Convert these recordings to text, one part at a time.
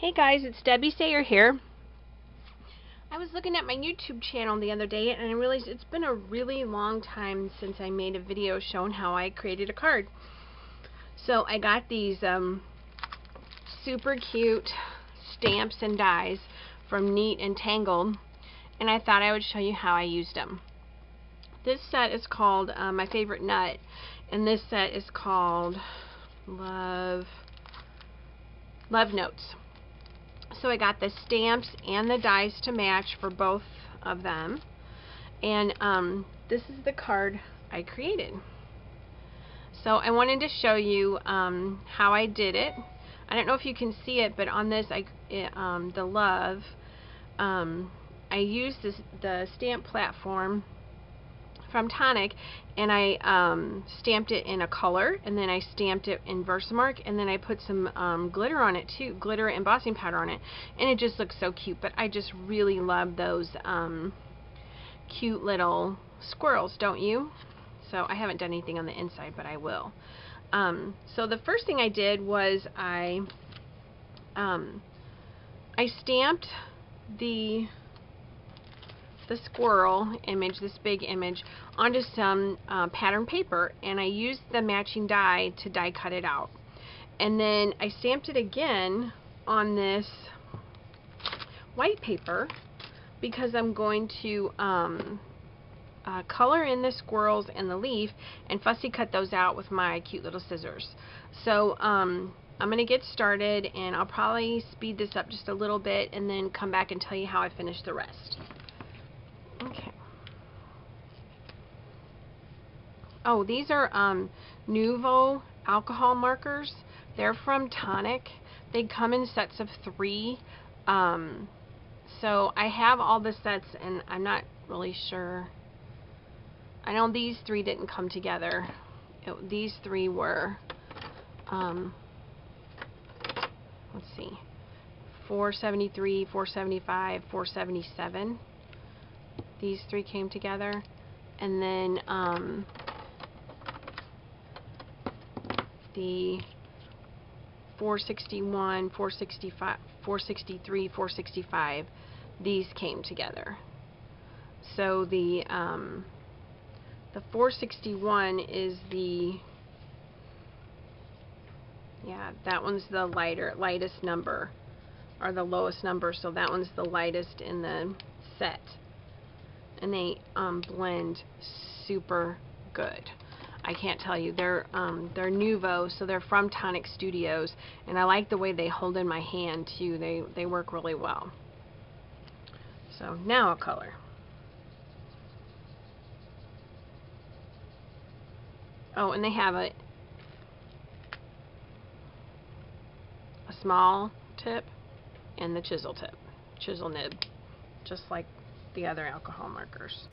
Hey guys, it's Debbie Sayer here. I was looking at my YouTube channel the other day and I realized it's been a really long time since I made a video showing how I created a card. So I got these super cute stamps and dies from Neat and Tangled, and I thought I would show you how I used them. This set is called My Favorite Nut, and this set is called Love Notes. So I got the stamps and the dies to match for both of them, and this is the card I created. So I wanted to show you how I did it. I don't know if you can see it, but on this, the love, I used the stamp platform from Tonic, and I stamped it in a color, and then I stamped it in Versamark, and then I put some glitter on it too, glitter embossing powder on it, and it just looks so cute. But I just really love those cute little squirrels, don't you? So I haven't done anything on the inside, but I will. So the first thing I did was I stamped the squirrel image, this big image, onto some pattern paper, and I used the matching die to die cut it out. And then I stamped it again on this white paper because I'm going to color in the squirrels and the leaf and fussy cut those out with my cute little scissors. So I'm going to get started, and I'll probably speed this up just a little bit and then come back and tell you how I finished the rest. Okay. Oh, these are Nuvo alcohol markers. They're from Tonic. They come in sets of 3. So I have all the sets, and I'm not really sure. I know these 3 didn't come together. These 3 were, let's see, 473, 475, 477. These 3 came together, and then the 461, 465, 463, 465, these came together. So the 461 is that one's the lightest number, or the lowest number, so that one's the lightest in the set. And they blend super good. I can't tell you. They're Nuvo, so they're from Tonic Studios, and I like the way they hold in my hand too. They work really well. So now I'll color. Oh, and they have a small tip and the chisel nib, just like the other alcohol markers.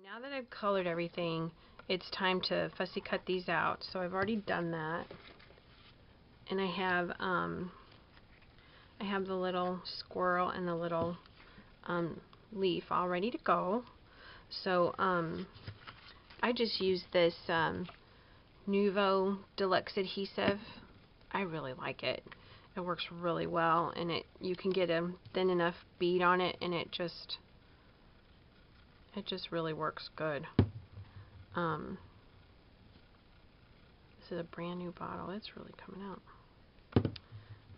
Now that I've colored everything, it's time to fussy cut these out. So I've already done that, and I have the little squirrel and the little leaf all ready to go. So I just used this Nuvo Deluxe adhesive. I really like it. It works really well, and you can get a thin enough bead on it, and it just really works good. This is a brand new bottle. It's really coming out.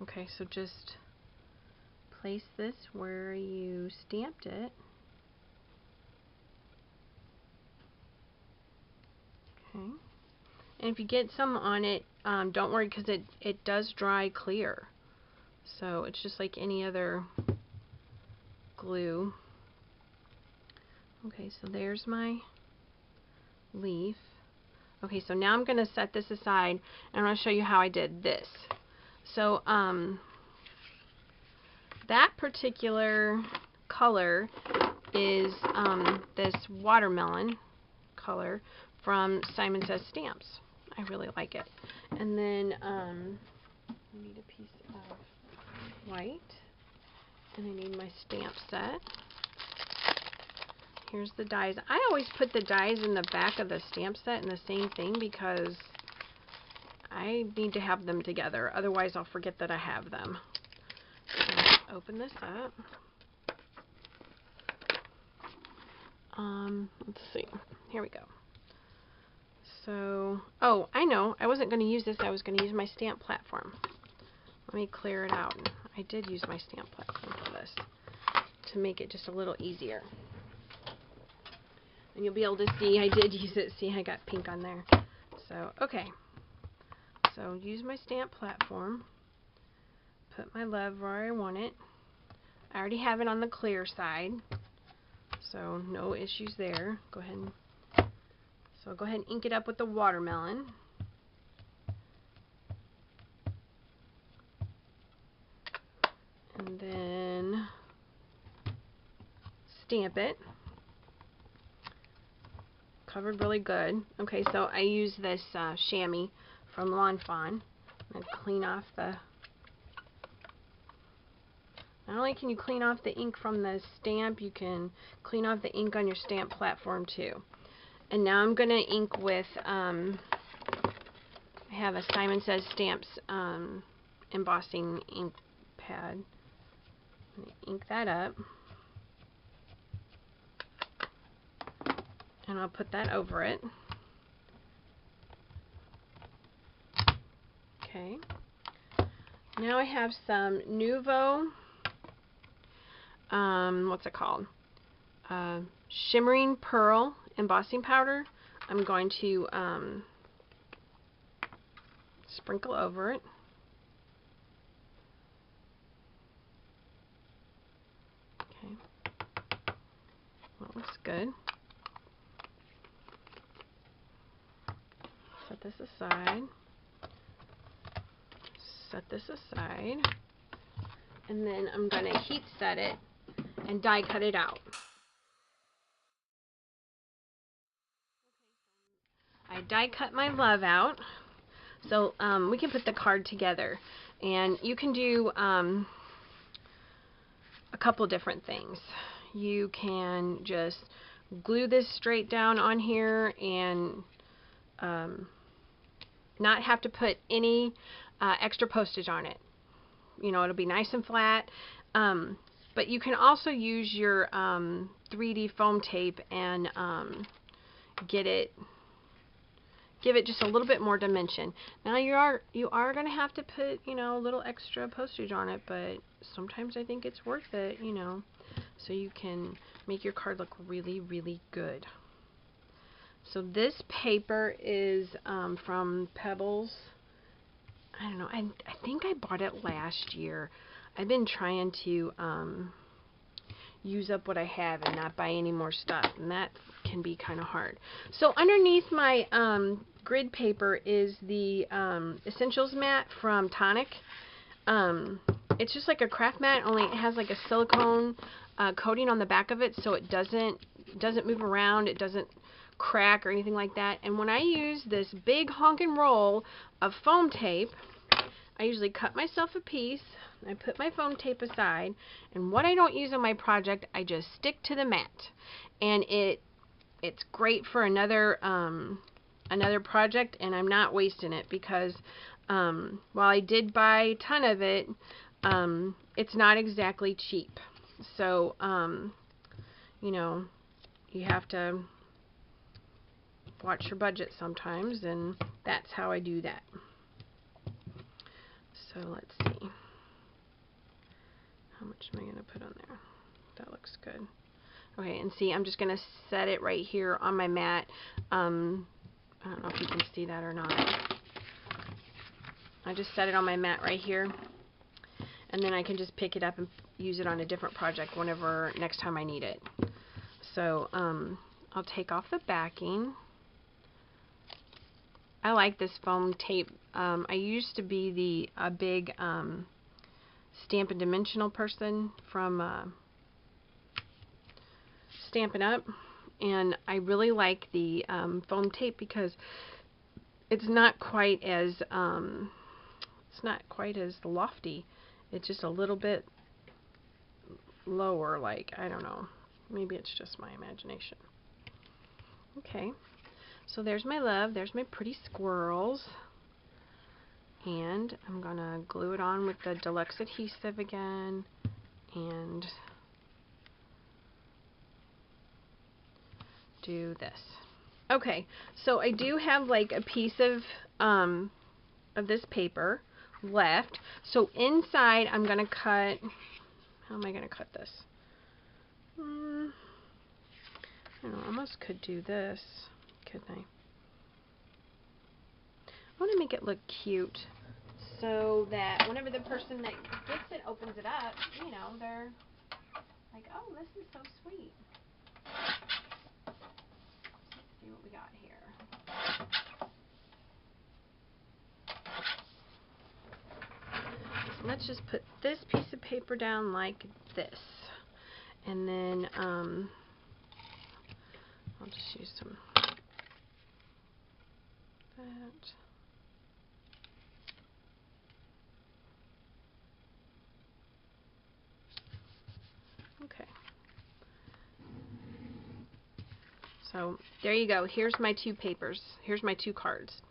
Okay, so just place this where you stamped it. Okay. And if you get some on it, don't worry, because it does dry clear. So it's just like any other glue. Okay, so there's my leaf. Okay, so now I'm going to set this aside, and I'm going to show you how I did this. So that particular color is this watermelon color from Simon Says Stamps. I really like it. And then I need a piece of white, and I need my stamp set. Here's the dies. I always put the dies in the back of the stamp set in the same thing because I need to have them together. Otherwise, I'll forget that I have them. So open this up. Let's see. Here we go. So, oh, I know. I wasn't going to use this. I was going to use my stamp platform. Let me clear it out. I did use my stamp platform for this to make it just a little easier. And you'll be able to see I did use it. See, I got pink on there. So, okay. So, use my stamp platform. Put my love where I want it. I already have it on the clear side. So, no issues there. Go ahead and ink it up with the watermelon. And then stamp it. Covered really good. Okay, so I use this chamois from Lawn Fawn. I'm going to clean off the... Not only can you clean off the ink from the stamp, you can clean off the ink on your stamp platform too. And now I'm going to ink with, I have a Simon Says Stamps Embossing Ink Pad. I'm going to ink that up. And I'll put that over it. Okay. Now I have some Nuvo, what's it called? Shimmering Pearl Embossing Powder. I'm going to sprinkle over it. Okay. That looks good. Set this aside. Set this aside. And then I'm going to heat set it and die cut it out. I die cut my love out. So we can put the card together. And you can do a couple different things. You can just glue this straight down on here and not have to put any extra postage on it. You know, it'll be nice and flat. But you can also use your 3D foam tape and give it just a little bit more dimension. Now you are going to have to put, you know, a little extra postage on it, but sometimes I think it's worth it, you know, so you can make your card look really, really good. So this paper is from Pebbles. I don't know, I think I bought it last year. I've been trying to use up what I have and not buy any more stuff, and that can be kind of hard. So underneath my grid paper is the Essentials mat from Tonic. It's just like a craft mat, only it has like a silicone coating on the back of it, so it doesn't move around, it doesn't crack or anything like that. And when I use this big honkin' roll of foam tape, I usually cut myself a piece, I put my foam tape aside, and what I don't use on my project, I just stick to the mat. And it's great for another project, and I'm not wasting it because while I did buy a ton of it, it's not exactly cheap. So, you know, you have to watch your budget sometimes, and that's how I do that. So let's see. How much am I going to put on there? That looks good. Okay, and see, I'm just going to set it right here on my mat. I don't know if you can see that or not. I just set it on my mat right here, and then I can just pick it up and use it on a different project whenever next time I need it. So I'll take off the backing. I like this foam tape. I used to be a big Stamp and Dimensional person from Stampin' Up, and I really like the foam tape because it's not quite as lofty. It's just a little bit lower, like, I don't know, maybe it's just my imagination. Okay, so there's my love, there's my pretty squirrels, and I'm gonna glue it on with the Deluxe adhesive again, and do this. Okay, so I do have like a piece of this paper left. So inside I'm gonna cut. How am I gonna cut this? I don't know, I almost could do this, couldn't I? I want to make it look cute, so that whenever the person that gets it opens it up, you know, they're like, oh, this is so sweet. Let's see what we got here. So let's just put this piece of paper down like this, and then I'll just use some that. Okay. So there you go. Here's my two papers. Here's my two cards.